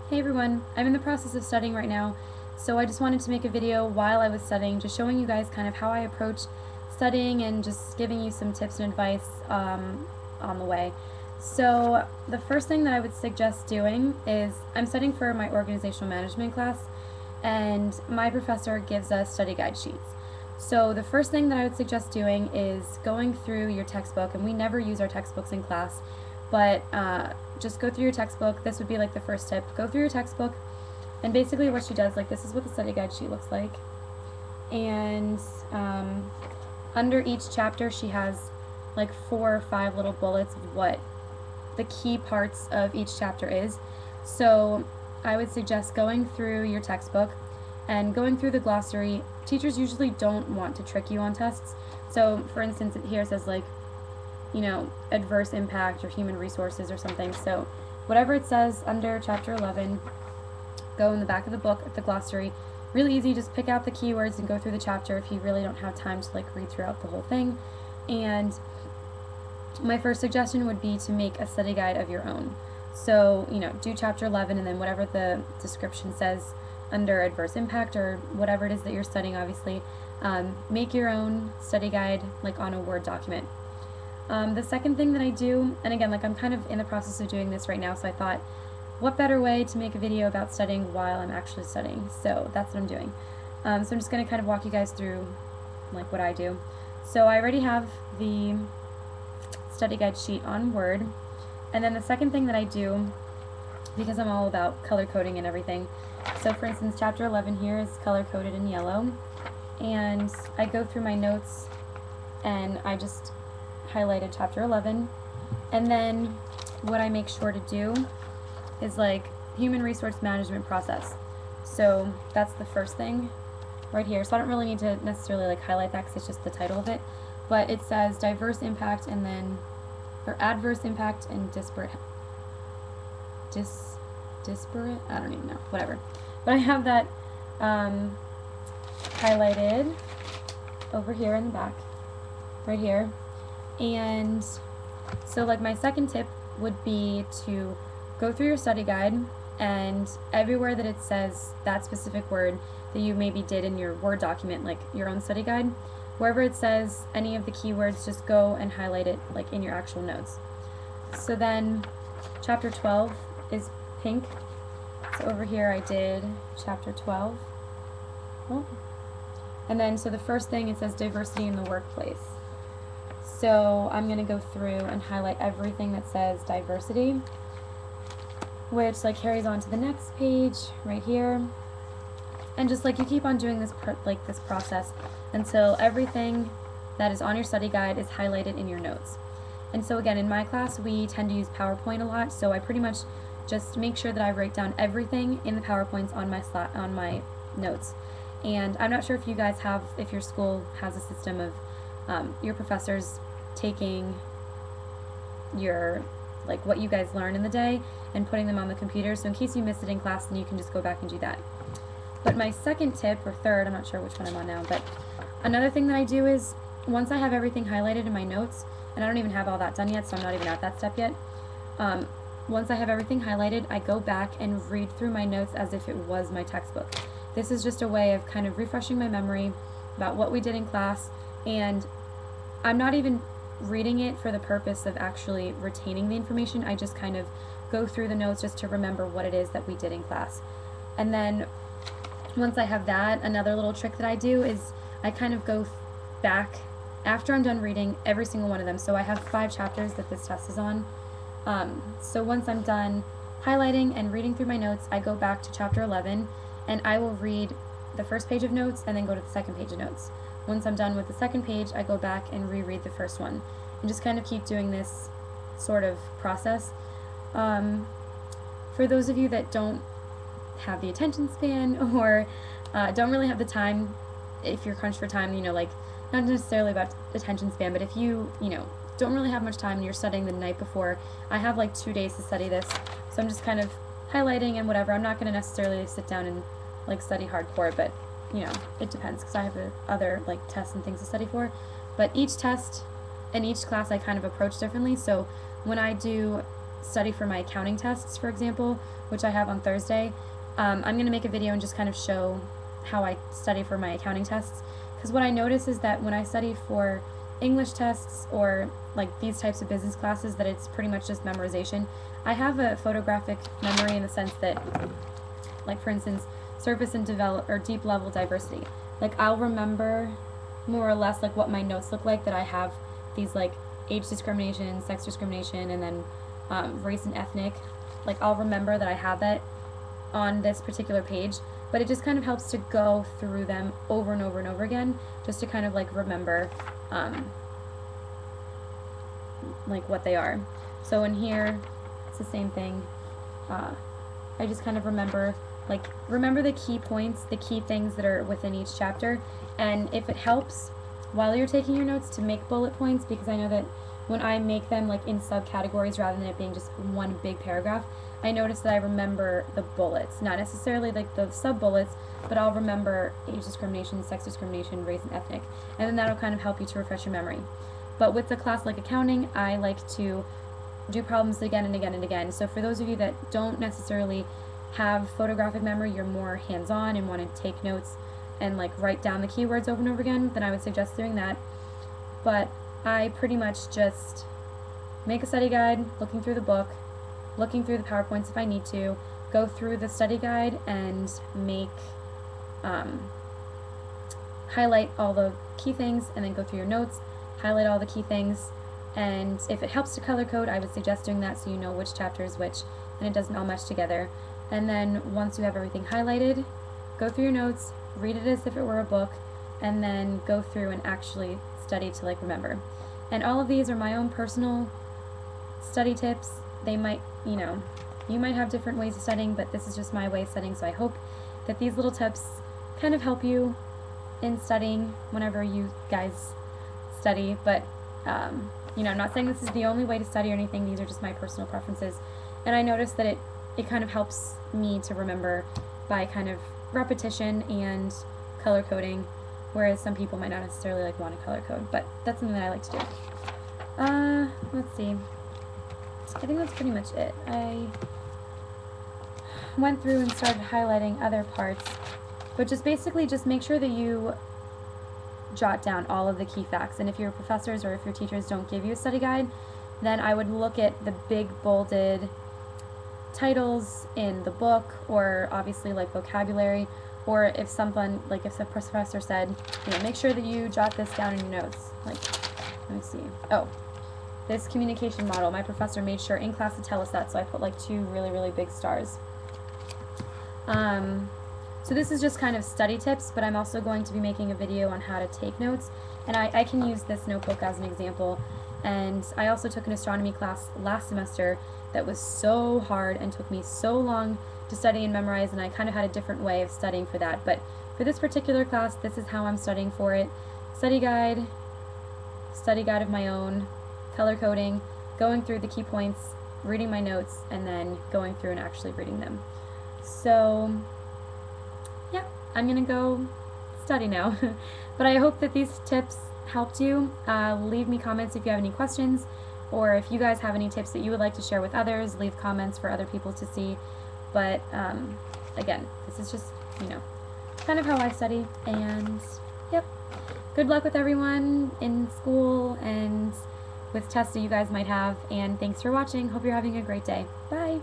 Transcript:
Hey everyone, I'm in the process of studying right now, so I just wanted to make a video while I was studying, just showing you guys kind of how I approach studying and just giving you some tips and advice on the way. So the first thing that I would suggest doing is, I'm studying for my organizational management class, and my professor gives us study guide sheets. So the first thing that I would suggest doing is going through your textbook, and we never use our textbooks in class, but just go through your textbook. This would be like the first tip. Go through your textbook, and basically what she does, like this is what the study guide sheet looks like, and under each chapter she has like 4 or 5 little bullets of what the key parts of each chapter is. So I would suggest going through your textbook and going through the glossary. Teachers usually don't want to trick you on tests. So for instance, here it says like, you know, adverse impact or human resources or something. So whatever it says under chapter 11, go in the back of the book at the glossary. Really easy, just pick out the keywords and go through the chapter if you really don't have time to like read throughout the whole thing. And my first suggestion would be to make a study guide of your own. So, you know, do chapter 11 and then whatever the description says under adverse impact or whatever it is that you're studying, obviously, make your own study guide like on a Word document. The second thing that I do, and again, like I'm kind of in the process of doing this right now, so I thought, what better way to make a video about studying while I'm actually studying? So that's what I'm doing. So I'm just going to kind of walk you guys through like what I do. So I already have the study guide sheet on Word, and then the second thing that I do, because I'm all about color coding and everything, so for instance chapter 11 here is color coded in yellow, and I go through my notes and I just highlighted chapter 11, and then what I make sure to do is like human resource management process. So that's the first thing right here. So I don't really need to necessarily like highlight that because it's just the title of it, but it says diverse impact and then, or adverse impact and disparate, I don't even know, whatever. But I have that highlighted over here in the back, right here. And so like my second tip would be to go through your study guide, and everywhere that it says that specific word that you maybe did in your Word document, like your own study guide, wherever it says any of the keywords, just go and highlight it like in your actual notes. So then chapter 12 is pink. So over here I did chapter 12. Oh. And then so the first thing, it says diversity in the workplace. So I'm going to go through and highlight everything that says diversity, which like carries on to the next page right here. And just like you keep on doing this this process until everything that is on your study guide is highlighted in your notes. And so again, in my class we tend to use PowerPoint a lot, so I pretty much just make sure that I write down everything in the PowerPoints on my notes. And I'm not sure if you guys have, if your school has a system of your professors taking your like what you guys learn in the day and putting them on the computer, so in case you miss it in class, then you can just go back and do that. But my second tip, or third, I'm not sure which one I'm on now, but another thing that I do is, once I have everything highlighted in my notes, and I don't even have all that done yet, so I'm not even at that step yet, once I have everything highlighted, I go back and read through my notes as if it was my textbook. This is just a way of kind of refreshing my memory about what we did in class, and I'm not even reading it for the purpose of actually retaining the information. I just kind of go through the notes just to remember what it is that we did in class. And then once I have that, another little trick that I do is I kind of go back after I'm done reading every single one of them. So I have 5 chapters that this test is on. So once I'm done highlighting and reading through my notes, I go back to chapter 11 and I will read the first page of notes and then go to the second page of notes. Once I'm done with the second page, I go back and reread the first one, and just kind of keep doing this sort of process. For those of you that don't have the attention span or don't really have the time, if you're crunched for time, you know, like not necessarily about attention span, but if you know, don't really have much time and you're studying the night before, I have like 2 days to study this, so I'm just kind of highlighting and whatever. I'm not going to necessarily sit down and like study hardcore, but you know, it depends because I have other like tests and things to study for. But each test and each class I kind of approach differently. So when I do study for my accounting tests, for example, which I have on Thursday, I'm going to make a video and just kind of show how I study for my accounting tests. Because what I notice is that when I study for English tests or like these types of business classes, that it's pretty much just memorization. I have a photographic memory in the sense that, like for instance, surface and deep level diversity. Like I'll remember more or less like what my notes look like, that I have these like age discrimination, sex discrimination, and then race and ethnic. Like I'll remember that I have that on this particular page, but it just kind of helps to go through them over and over and over again, just to kind of like remember like what they are. So in here, it's the same thing. I just kind of remember the key points, the key things that are within each chapter, and if it helps while you're taking your notes to make bullet points, because I know that when I make them like in subcategories rather than it being just one big paragraph, I notice that I remember the bullets, not necessarily like the sub-bullets, but I'll remember age discrimination, sex discrimination, race and ethnic, and then that'll kind of help you to refresh your memory. But with a class like accounting, I like to do problems again and again and again. So for those of you that don't necessarily have photographic memory, you're more hands-on and want to take notes and like write down the keywords over and over again, then I would suggest doing that. But I pretty much just make a study guide, looking through the book, looking through the PowerPoints if I need to, go through the study guide and make highlight all the key things, and then go through your notes, highlight all the key things, and if it helps to color code, I would suggest doing that so you know which chapter is which and it doesn't all mesh together. And then once you have everything highlighted, go through your notes, read it as if it were a book, and then go through and actually study to like remember. And all of these are my own personal study tips. They might, you might have different ways of studying, but this is just my way of studying, so I hope that these little tips kind of help you in studying whenever you guys study. But I'm not saying this is the only way to study or anything. These are just my personal preferences, and I noticed that it kind of helps me to remember by kind of repetition and color coding, whereas some people might not necessarily like want to color code, but that's something that I like to do. Let's see. I think that's pretty much it. I went through and started highlighting other parts, but just basically just make sure that you jot down all of the key facts. And if your professors or if your teachers don't give you a study guide, then I would look at the big bolded titles in the book, or obviously like vocabulary, or if someone, like if the professor said, make sure that you jot this down in your notes. Like, let me see. Oh, this communication model, my professor made sure in class to tell us that, so I put like 2 really, really big stars. So this is just kind of study tips, but I'm also going to be making a video on how to take notes, and I can use this notebook as an example. And I also took an astronomy class last semester that was so hard and took me so long to study and memorize, and I kind of had a different way of studying for that. But for this particular class, this is how I'm studying for it. Study guide of my own, color coding, going through the key points, reading my notes, and then going through and actually reading them. So yeah, I'm gonna go study now. But I hope that these tips helped you. Leave me comments if you have any questions, or if you guys have any tips that you would like to share with others, leave comments for other people to see. But again, this is just, kind of how I study. And yep, good luck with everyone in school and with tests that you guys might have, and thanks for watching. Hope you're having a great day. Bye!